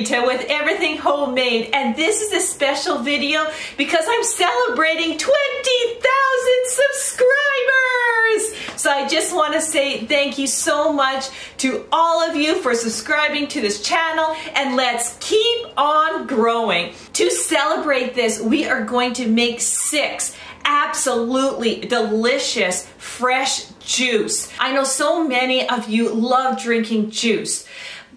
Rita with Everything Homemade, and this is a special video because I'm celebrating 20,000 subscribers! So I just want to say thank you so much to all of you for subscribing to this channel, and let's keep on growing. To celebrate this, we are going to make 6 absolutely delicious fresh juice. I know so many of you love drinking juice,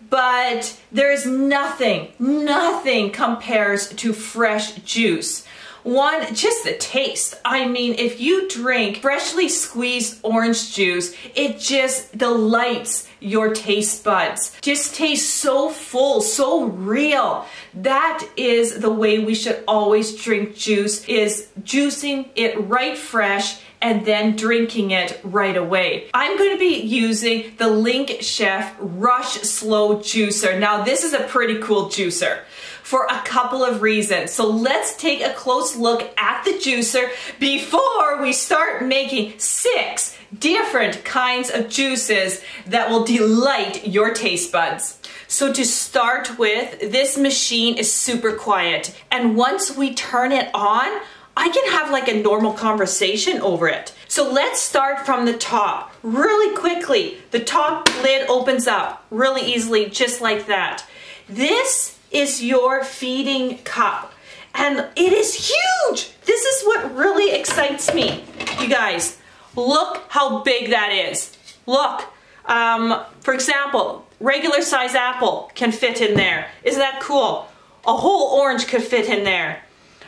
but there's nothing compares to fresh juice. One, just the taste. I mean, if you drink freshly squeezed orange juice, it just delights your taste buds. Just tastes so full, so real. That is the way we should always drink juice, is juicing it right fresh and then drinking it right away. I'm going to be using the LINKChef Rush Slow Juicer. Now this is a pretty cool juicer for a couple of reasons. So let's take a close look at the juicer before we start making 6 different kinds of juices that will delight your taste buds. So to start with, this machine is super quiet, and once we turn it on, I can have like a normal conversation over it. So let's start from the top. Really quickly, the top lid opens up really easily, just like that. This is your feeding cup, and it is huge. This is what really excites me. You guys, look how big that is. Look, for example, regular size apple can fit in there. Isn't that cool? A whole orange could fit in there.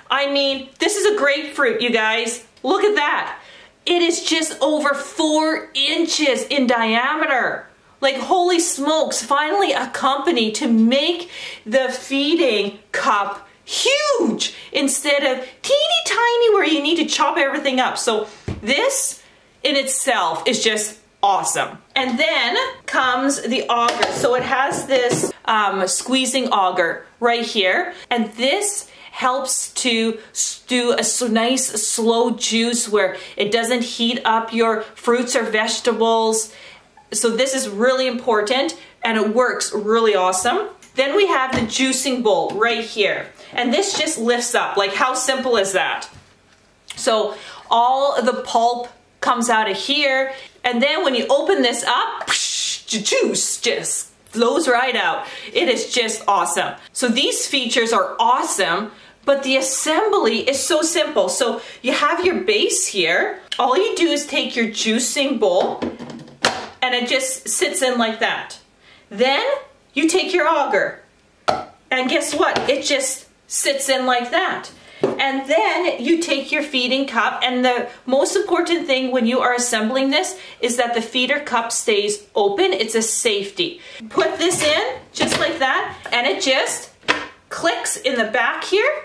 I mean, this is a grapefruit, you guys. Look at that. It is just over 4 inches in diameter. Like, holy smokes, finally a company to make the feeding cup huge instead of teeny tiny where you need to chop everything up. So this in itself is just awesome. And then comes the auger. So it has this squeezing auger right here, and this helps to do a nice slow juice where it doesn't heat up your fruits or vegetables. So this is really important, and it works really awesome. Then we have the juicing bowl right here, and this just lifts up. Like, how simple is that? So all the pulp comes out of here, and then when you open this up, juice just flows right out. It is just awesome. So these features are awesome, but the assembly is so simple. So you have your base here. All you do is take your juicing bowl, and it just sits in like that. Then you take your auger, and guess what? It just sits in like that. And then you take your feeding cup, and the most important thing when you are assembling this is that the feeder cup stays open. It's a safety. Put this in just like that, and it just clicks in the back here.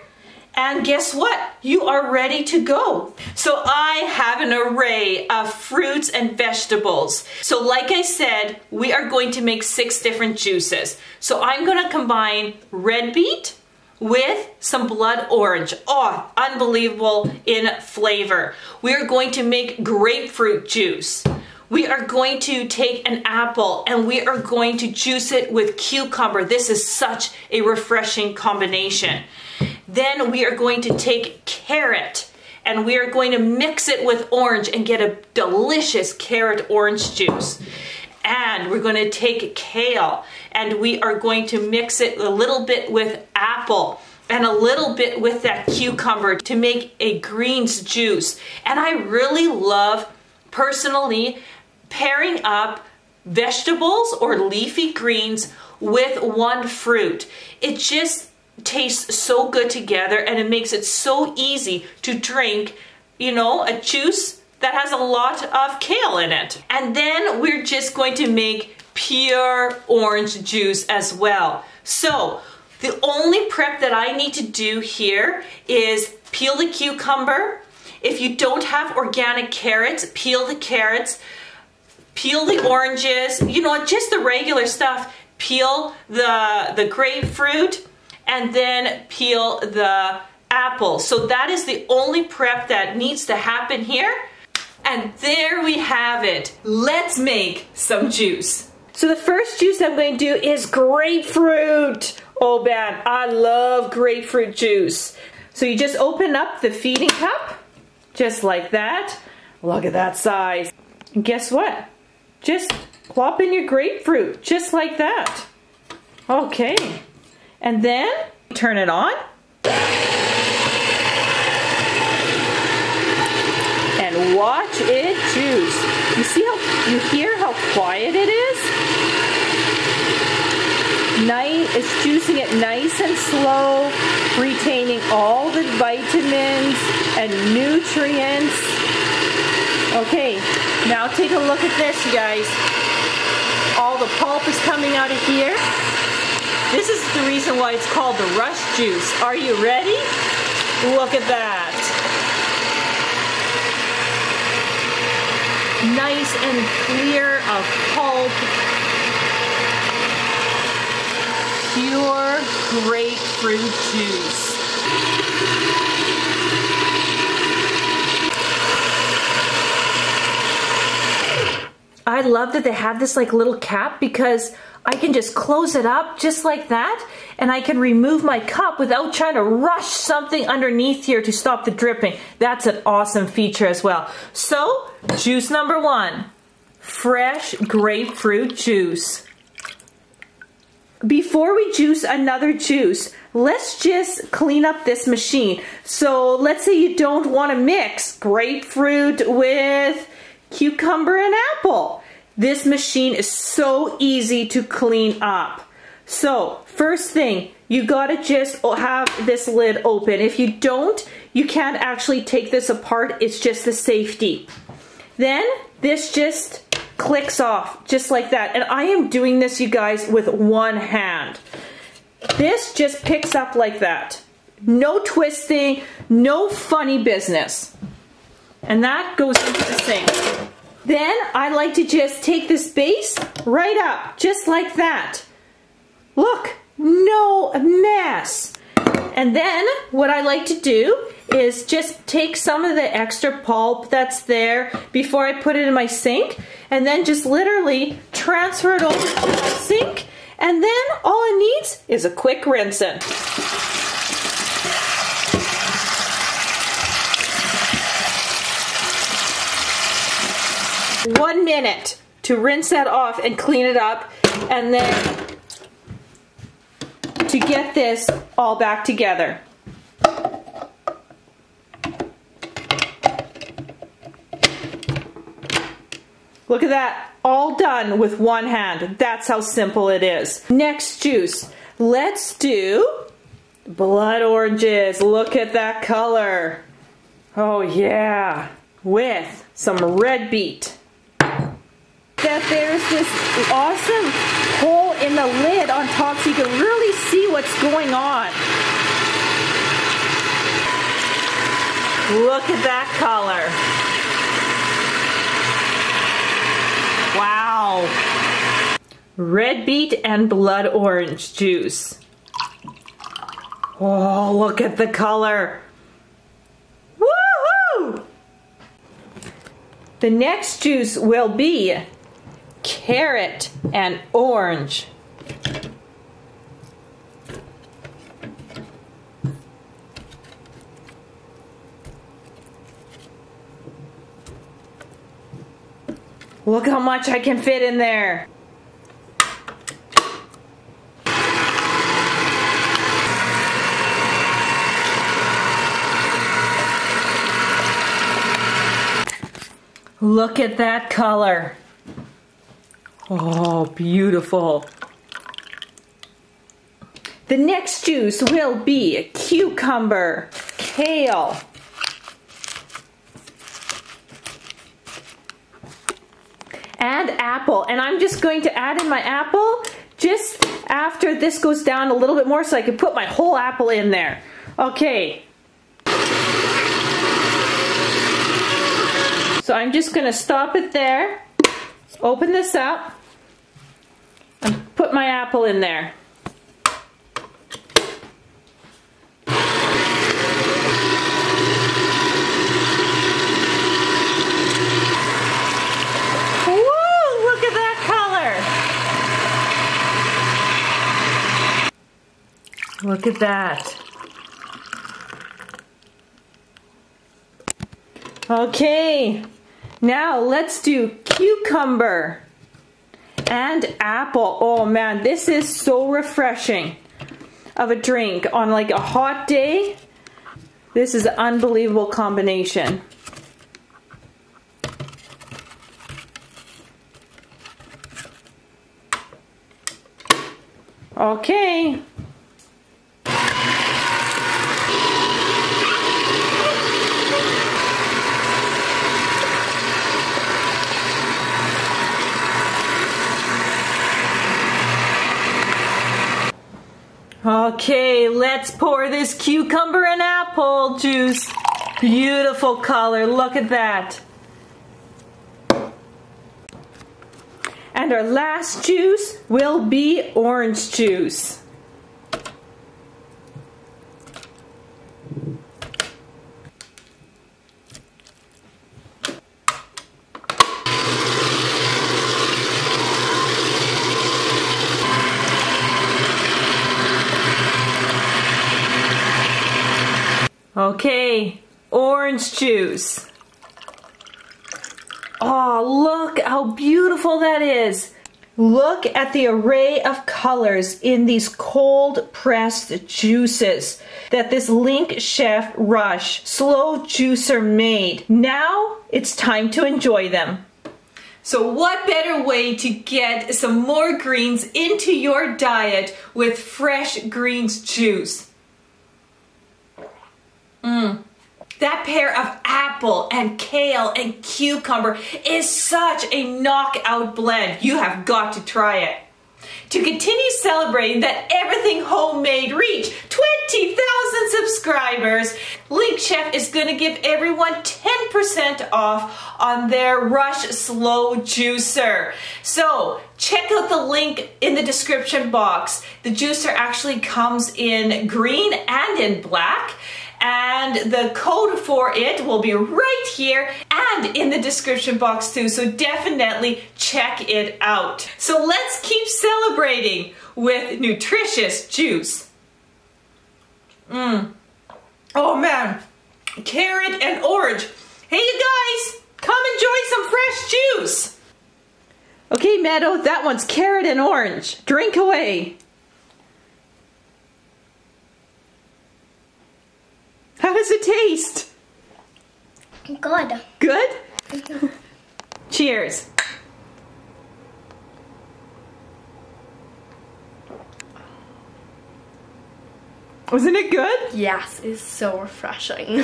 And guess what? You are ready to go. So I have an array of fruits and vegetables. So like I said, we are going to make 6 different juices. So I'm going to combine red beet with some blood orange. Oh, unbelievable in flavor. We are going to make grapefruit juice. We are going to take an apple, and we are going to juice it with cucumber. This is such a refreshing combination. Then we are going to take carrot, and we are going to mix it with orange and get a delicious carrot orange juice. And we're going to take kale, and we are going to mix it a little bit with apple and a little bit with that cucumber to make a greens juice. And I really love, personally, pairing up vegetables or leafy greens with one fruit. It just tastes so good together, and it makes it so easy to drink, you know, a juice that has a lot of kale in it. And then we're just going to make pure orange juice as well. So the only prep that I need to do here is peel the cucumber. If you don't have organic carrots, peel the carrots, peel the oranges, you know, just the regular stuff. Peel the grapefruit, and then peel the apple. So that is the only prep that needs to happen here. And there we have it. Let's make some juice. So the first juice I'm going to do is grapefruit. Oh man, I love grapefruit juice. So you just open up the feeding cup, just like that. Look at that size. And guess what? Just plop in your grapefruit, just like that. Okay. And then turn it on. And watch it juice. You see how, you hear how quiet it is? Nice, it's juicing it nice and slow, retaining all the vitamins and nutrients. Okay, now take a look at this, you guys. All the pulp is coming out of here. This is the reason why it's called the rush juice. Are you ready? Look at that. Nice and clear of pulp. Pure grapefruit juice. I love that they have this like little cap because I can just close it up just like that and I can remove my cup without trying to rush something underneath here to stop the dripping. That's an awesome feature as well. So, juice number 1, fresh grapefruit juice. Before we juice another juice, let's just clean up this machine. So let's say you don't want to mix grapefruit with cucumber and apple. This machine is so easy to clean up. So first thing, you gotta just have this lid open. If you don't, you can't actually take this apart. It's just the safety. Then this just clicks off just like that. And I am doing this, you guys, with one hand. This just picks up like that. No twisting, no funny business. And that goes into the sink. Then I like to just take this base right up, just like that. Look, no mess. And then what I like to do is just take some of the extra pulp that's there before I put it in my sink, and then just literally transfer it over to the sink, and then all it needs is a quick rinsing. One minute to rinse that off and clean it up, and then to get this all back together. Look at that, all done with one hand. That's how simple it is. Next juice, let's do blood oranges. Look at that color. Oh yeah, with some red beet. That there's this awesome hole in the lid on top so you can really see what's going on. Look at that color. Wow. Red beet and blood orange juice. Oh, look at the color. Woohoo! The next juice will be carrot and orange. Look how much I can fit in there. Look at that color. Oh, beautiful. The next juice will be cucumber, kale, and apple. And I'm just going to add in my apple just after this goes down a little bit more so I can put my whole apple in there. Okay. So I'm just going to stop it there, open this up, and put my apple in there. Look at that. Okay, now let's do cucumber and apple. Oh man, this is so refreshing of a drink on like a hot day. This is an unbelievable combination. Okay. Okay, let's pour this cucumber and apple juice. Beautiful color, look at that. And our last juice will be orange juice. Okay, orange juice. Oh, look how beautiful that is. Look at the array of colors in these cold pressed juices that this LINKChef Rush slow juicer made. Now it's time to enjoy them. So what better way to get some more greens into your diet with fresh greens juice? That pair of apple and kale and cucumber is such a knockout blend. You have got to try it. To continue celebrating that Everything Homemade reach 20,000 subscribers, LINKChef is going to give everyone 10% off on their Rush Slow Juicer. So check out the link in the description box. The juicer actually comes in green and in black. And the code for it will be right here and in the description box too, so definitely check it out. So let's keep celebrating with nutritious juice. Oh man, carrot and orange. Hey you guys, come enjoy some fresh juice. Okay Meadow, that one's carrot and orange. Drink away. How does it taste? Good. Good? Cheers. Wasn't it good? Yes, it's so refreshing.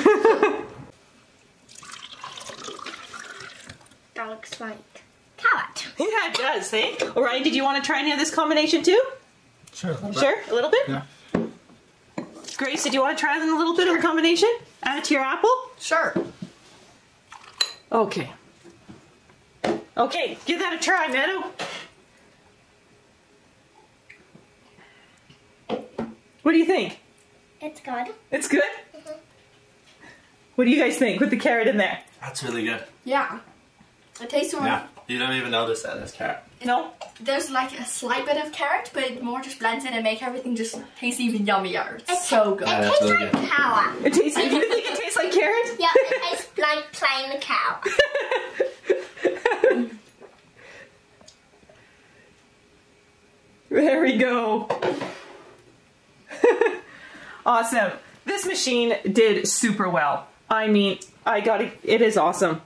That looks like carrot. Yeah, it does, eh? Orion, did you want to try any of this combination too? Sure. Sure? A little bit? Yeah. Grace, did you want to try a little bit of the combination? Add it to your apple? Sure. Okay. Okay, give that a try, Meadow. What do you think? It's good. It's good? What do you guys think with the carrot in there? That's really good. Yeah. It tastes more. Yeah. You don't even notice that as carrot. No? There's like a slight bit of carrot, but it more just blends in and make everything just taste even yummier. It's so good. Yeah, that's really good. Carrot. It tastes. You think it tastes like carrot? Yeah, it tastes like plain carrot. There we go. Awesome. This machine did super well. I mean, it is awesome.